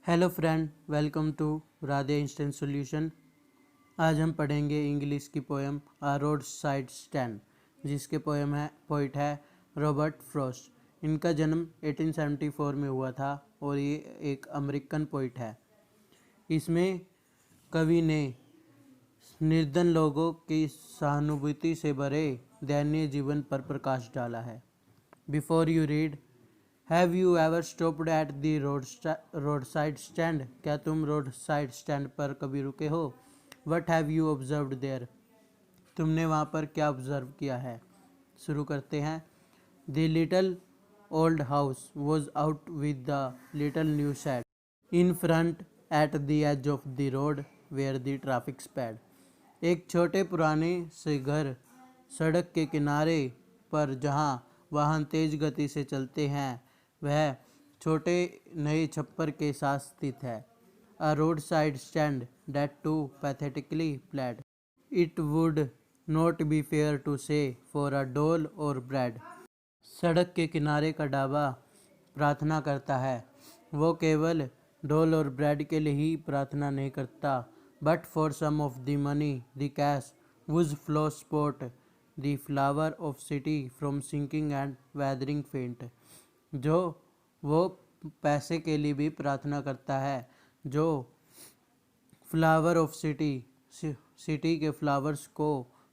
Hello friend, welcome to Radhe instant solution. आज हम पढ़ेंगे इंग्लिश की poem a road side stand, जिसके पोइट है रॉबर्ट फ्रॉस्ट। इनका जन्म 1874 में हुआ था और ये एक अमेरिकन पोइट है। इसमें कवि ने निर्धन लोगों की सहानुभूति से भरे दयनीय जीवन पर प्रकाश डाला है। Before you read, have you ever stopped at the road side stand? क्या तुम रोड साइड स्टैंड पर कभी रुके हो? What have you observed there? तुमने वहाँ पर क्या ऑब्जर्व किया है? शुरू करते हैं। The little old house was out with the little new shed in front at the edge of the road where the traffic sped. एक छोटे पुराने से घर सड़क के किनारे पर जहाँ वाहन तेज गति से चलते हैं, वह छोटे नए छप्पर के साथ स्थित है। A road side stand that too pathetically pled, it would not be fair to say for a dole or bread. सड़क के किनारे का ढाबा प्रार्थना करता है। वो केवल डोल और ब्रेड के लिए ही प्रार्थना नहीं करता, but for some of the money the cash whose flow spot the flower of city from sinking and weathering faint. जो वो पैसे के लिए भी प्रार्थना करता है, जो फ्लावर ऑफ सिटी के फ्लावर्स को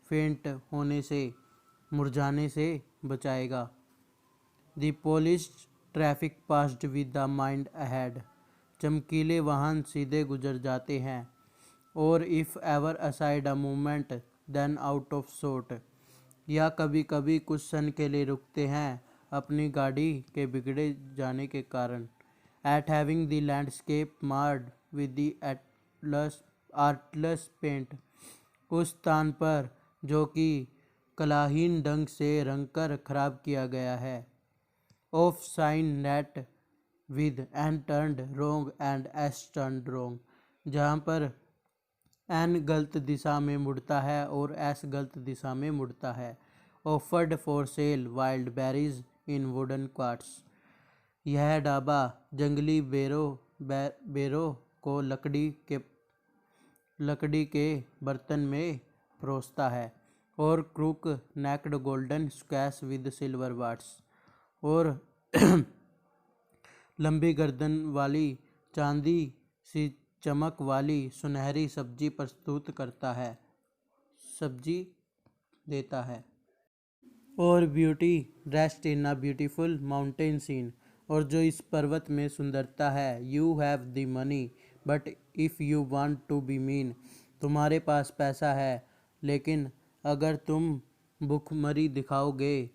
फेंट होने से, मुरझाने से बचाएगा। The polished traffic passed with the mind ahead, चमकीले वाहन सीधे गुजर जाते हैं। Or if ever aside a movement then out of sort, या कभी कभी कुछ क्षण के लिए रुकते हैं अपनी गाड़ी के बिगड़े जाने के कारण। At having the landscape marred with the artless paint, उस स्थान पर जो कि कलाहीन ढंग से रंगकर खराब किया गया है। Of sign net with N turned wrong and S turned wrong, जहाँ पर एन गलत दिशा में मुड़ता है और एस गलत दिशा में मुड़ता है। Offered for sale wild berries in wooden quartz, यह ढाबा जंगली बेरों को लकड़ी के बर्तन में परोसता है। और crook necked golden squash with silver warts, और लंबी गर्दन वाली चांदी सी चमक वाली सुनहरी सब्जी देता है। और beauty rest in a beautiful mountain scene, और जो इस पर्वत में सुंदरता है। You have the money but if you want to be mean, तुम्हारे पास पैसा है, लेकिन अगर तुम भुखमरी दिखाओगे।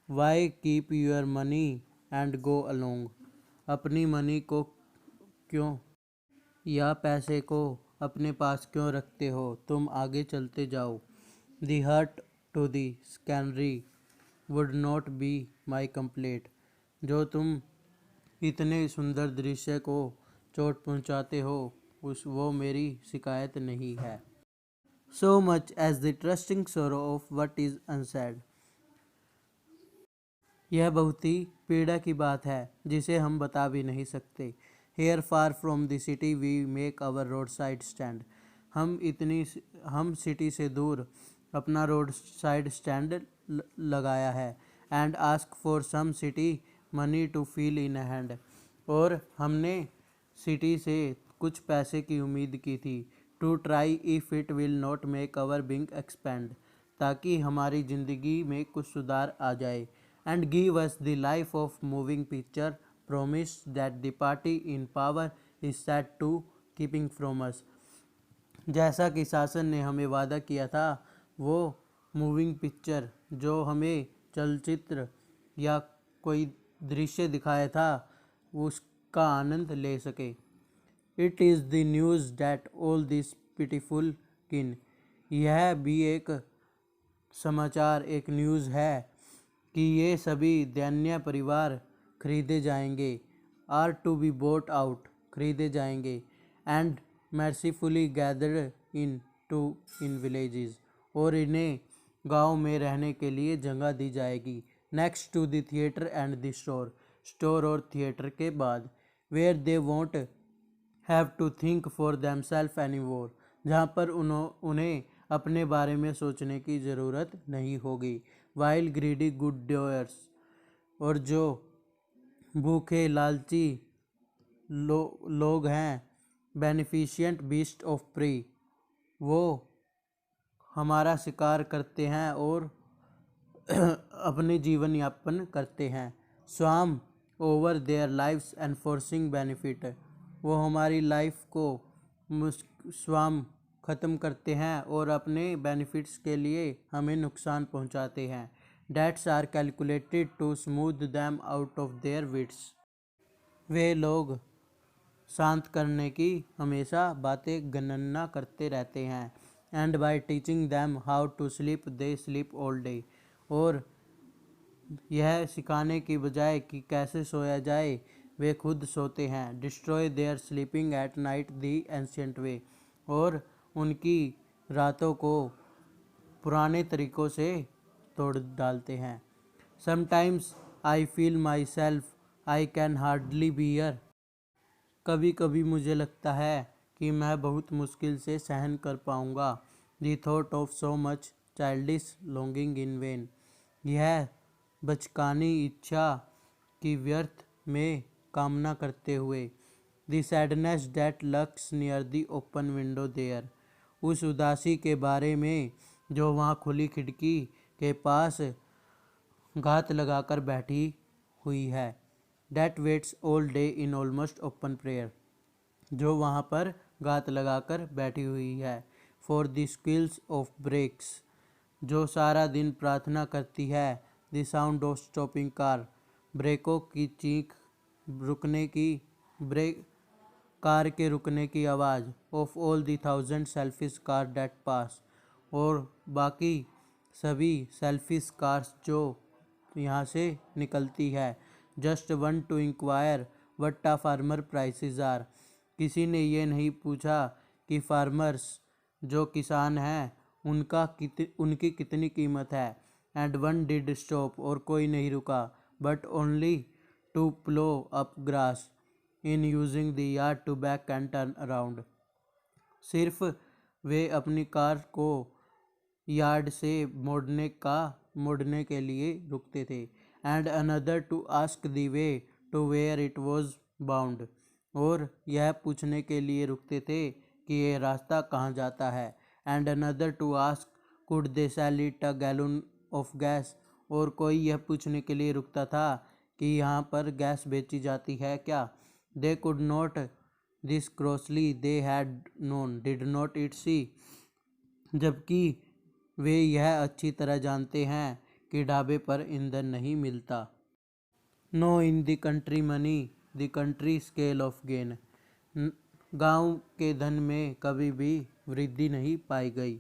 Why keep your money and go along, अपनी मनी को क्यों या पैसे को अपने पास क्यों रखते हो, तुम आगे चलते जाओ। The hurt to the scenery would not be my complaint, जो तुम इतने सुंदर दृश्य को चोट पहुंचाते हो, वो मेरी शिकायत नहीं है। So much as the trusting sorrow of what is unsaid, यह बहुत ही पीड़ा की बात है जिसे हम बता भी नहीं सकते। Here far from the city we make our road side stand, हम सिटी से दूर अपना रोड साइड स्टैंड लगाया है। And ask for some city money to feel in hand, और हमने सिटी से कुछ पैसे की उम्मीद की थी। To try if it will not make our being expand, ताकि हमारी ज़िंदगी में कुछ सुधार आ जाए। And give us the life of moving picture, promise that the party in power is set to keeping from us, जैसा कि शासन ने हमें वादा किया था, वो मूविंग पिक्चर जो हमें चलचित्र या कोई दृश्य दिखाया था, उसका आनंद ले सके। It is the news that all this pitiful किन, यह भी एक समाचार, एक न्यूज़ है कि ये सभी दयनीय परिवार खरीदे जाएंगे। Are to be bought out, खरीदे जाएंगे। And mercifully gathered in villages, और इन्हें गांव में रहने के लिए जगह दी जाएगी। Next to the theatre and the store, store और थिएटर के बाद। Where they won't have to think for themselves anymore, जहाँ पर उन्हें अपने बारे में सोचने की ज़रूरत नहीं होगी। वाइल ग्रीडी गुड डोयर्स, और जो भूखे लालची लोग हैं, बेनिफिशियंट बीस्ट ऑफ प्री, वो हमारा शिकार करते हैं और अपने जीवन यापन करते हैं। Swarm over their lives enforcing benefit, वो हमारी लाइफ को स्वाम ख़त्म करते हैं और अपने बेनिफिट्स के लिए हमें नुकसान पहुंचाते हैं। That's are calculated to smooth them out of their wits, वे लोग शांत करने की हमेशा बातें गणना करते रहते हैं। And by teaching them how to sleep they sleep all day, और यह सिखाने की बजाय कि कैसे सोया जाए, वे खुद सोते हैं। Destroy their sleeping at night the ancient way, और उनकी रातों को पुराने तरीक़ों से तोड़ डालते हैं। Sometimes I feel myself I can hardly bear, कभी कभी मुझे लगता है कि मैं बहुत मुश्किल से सहन कर पाऊँगा। The thought of so much childish longing in vain, यह बचकानी इच्छा की व्यर्थ में कामना करते हुए। The sadness that lurks near the open window there, उस उदासी के बारे में जो वहाँ खुली खिड़की के पास घात लगाकर बैठी हुई है। That waits all day in almost open prayer, जो वहाँ पर घात लगाकर बैठी हुई है। For the squeals of brakes, जो सारा दिन प्रार्थना करती है। The sound of stopping car, ब्रेकों की चीख, रुकने की ब्रेक कार के रुकने की आवाज़। Of all the thousand selfish cars that pass, और बाकी सभी सेल्फिश कार्स जो यहाँ से निकलती है। Just one to inquire what a farmer prices are, किसी ने ये नहीं पूछा कि फार्मर्स जो किसान हैं उनकी कितनी कीमत है। एंड वन डिड स्टॉप, और कोई नहीं रुका। But only to plow up grass in using the yard to back and turn around, सिर्फ वे अपनी कार को यार्ड से मोड़ने के लिए रुकते थे। And another to ask the way to where it was bound, और यह पूछने के लिए रुकते थे कि यह रास्ता कहाँ जाता है। And another to ask could they sell it a gallon of gas, और कोई यह पूछने के लिए रुकता था कि यहाँ पर गैस बेची जाती है क्या। They could not this crossly they had known did not it see, जबकि वे यह अच्छी तरह जानते हैं कि ढाबे पर ईंधन नहीं मिलता। No in the country money the country scale of gain, गांव के धन में कभी भी वृद्धि नहीं पाई गई।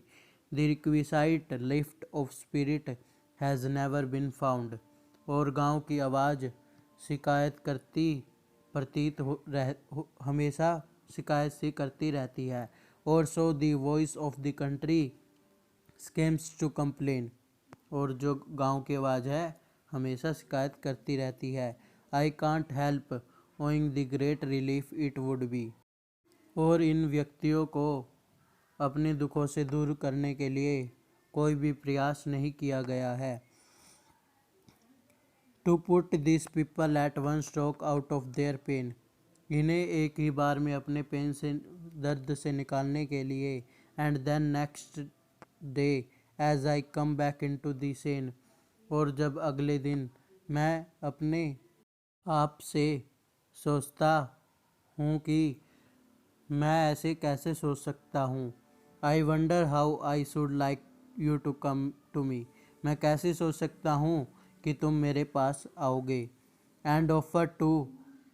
The requisite lift off spirit has never been found, और गांव की आवाज़ शिकायत करती हमेशा शिकायत सी करती रहती है। और so the voice of the country seems to complain, और जो गांव की आवाज़ है हमेशा शिकायत करती रहती है। I can't help owing the great relief it would be, और इन व्यक्तियों को अपने दुखों से दूर करने के लिए कोई भी प्रयास नहीं किया गया है। To put this people at one stroke out of their pain, इन्हें एक ही बार में अपने पेन से दर्द से निकालने के लिए। And then next day as I come back into the sun, और जब अगले दिन मैं अपने आप से सोचता हूँ कि मैं ऐसे कैसे सोच सकता हूँ। I wonder how I should like you to come to me, मैं कैसे सोच सकता हूँ कि तुम मेरे पास आओगे। And offer to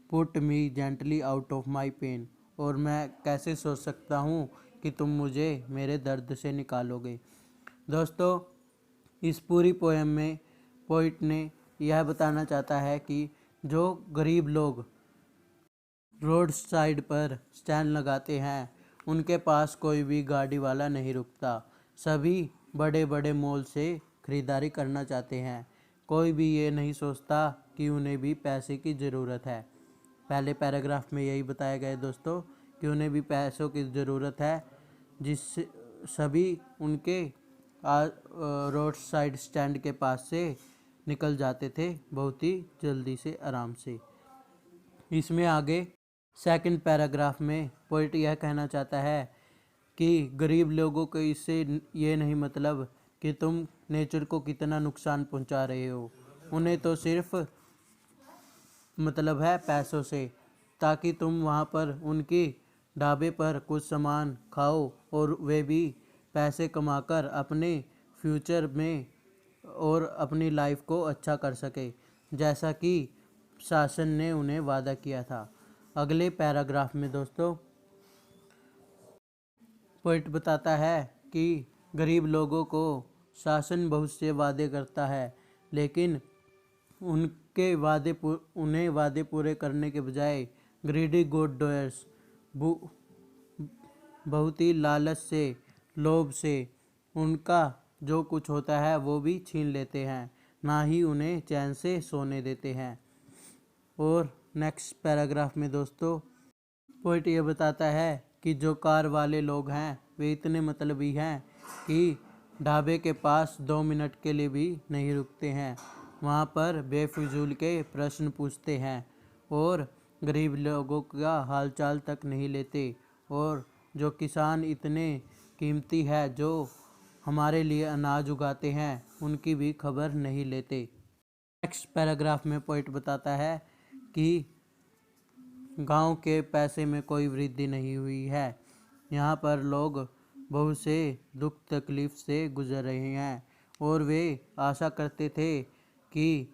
put me gently out of my pain, और मैं कैसे सोच सकता हूँ कि तुम मुझे मेरे दर्द से निकालोगे। दोस्तों, इस पूरी पोएम में पोइट ने यह बताना चाहता है कि जो गरीब लोग रोड साइड पर स्टैंड लगाते हैं उनके पास कोई भी गाड़ी वाला नहीं रुकता। सभी बड़े बड़े मॉल से ख़रीदारी करना चाहते हैं, कोई भी ये नहीं सोचता कि उन्हें भी पैसे की ज़रूरत है। पहले पैराग्राफ में यही बताया गया है दोस्तों कि उन्हें भी पैसों की ज़रूरत है, जिससे सभी उनके रोड साइड स्टैंड के पास से निकल जाते थे बहुत ही जल्दी से, आराम से। इसमें आगे सेकंड पैराग्राफ में पोइट यह कहना चाहता है कि गरीब लोगों को इससे ये नहीं मतलब कि तुम नेचर को कितना नुकसान पहुंचा रहे हो, उन्हें तो सिर्फ मतलब है पैसों से, ताकि तुम वहाँ पर उनकी ढाबे पर कुछ सामान खाओ और वे भी पैसे कमाकर अपने फ्यूचर में और अपनी लाइफ को अच्छा कर सके, जैसा कि शासन ने उन्हें वादा किया था। अगले पैराग्राफ में दोस्तों पोइट बताता है कि गरीब लोगों को शासन बहुत से वादे करता है, लेकिन उन्हें वादे पूरे करने के बजाय ग्रीडी गुड डोयर्स बहुत ही लालच से, लोभ से उनका जो कुछ होता है वो भी छीन लेते हैं, ना ही उन्हें चैन से सोने देते हैं। और नेक्स्ट पैराग्राफ में दोस्तों पोइट ये बताता है कि जो कार वाले लोग हैं वे इतने मतलबी हैं कि ढाबे के पास 2 मिनट के लिए भी नहीं रुकते हैं, वहाँ पर बेफिजूल के प्रश्न पूछते हैं और गरीब लोगों का हालचाल तक नहीं लेते, और जो किसान इतने कीमती है जो हमारे लिए अनाज उगाते हैं उनकी भी खबर नहीं लेते। नेक्स्ट पैराग्राफ में पोइट बताता है कि गांव के पैसे में कोई वृद्धि नहीं हुई है, यहाँ पर लोग बहुत से दुख तकलीफ से गुजर रहे हैं और वे आशा करते थे कि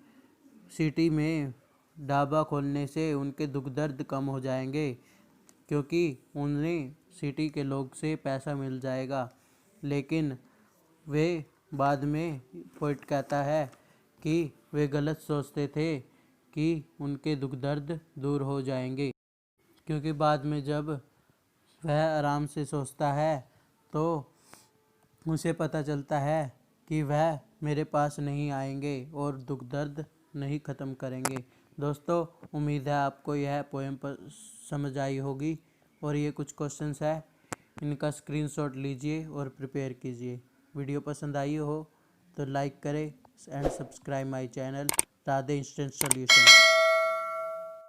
सिटी में ढाबा खोलने से उनके दुख दर्द कम हो जाएंगे, क्योंकि उन्हें सिटी के लोग से पैसा मिल जाएगा। लेकिन वे बाद में पोइट कहता है कि वे गलत सोचते थे कि उनके दुख दर्द दूर हो जाएंगे, क्योंकि बाद में जब वह आराम से सोचता है तो उसे पता चलता है कि वह मेरे पास नहीं आएंगे और दुख दर्द नहीं ख़त्म करेंगे। दोस्तों, उम्मीद है आपको यह पोएम समझ आई होगी, और ये कुछ क्वेश्चंस है, इनका स्क्रीनशॉट लीजिए और प्रिपेयर कीजिए। वीडियो पसंद आई हो तो लाइक करें and subscribe my channel Radhe instant solution.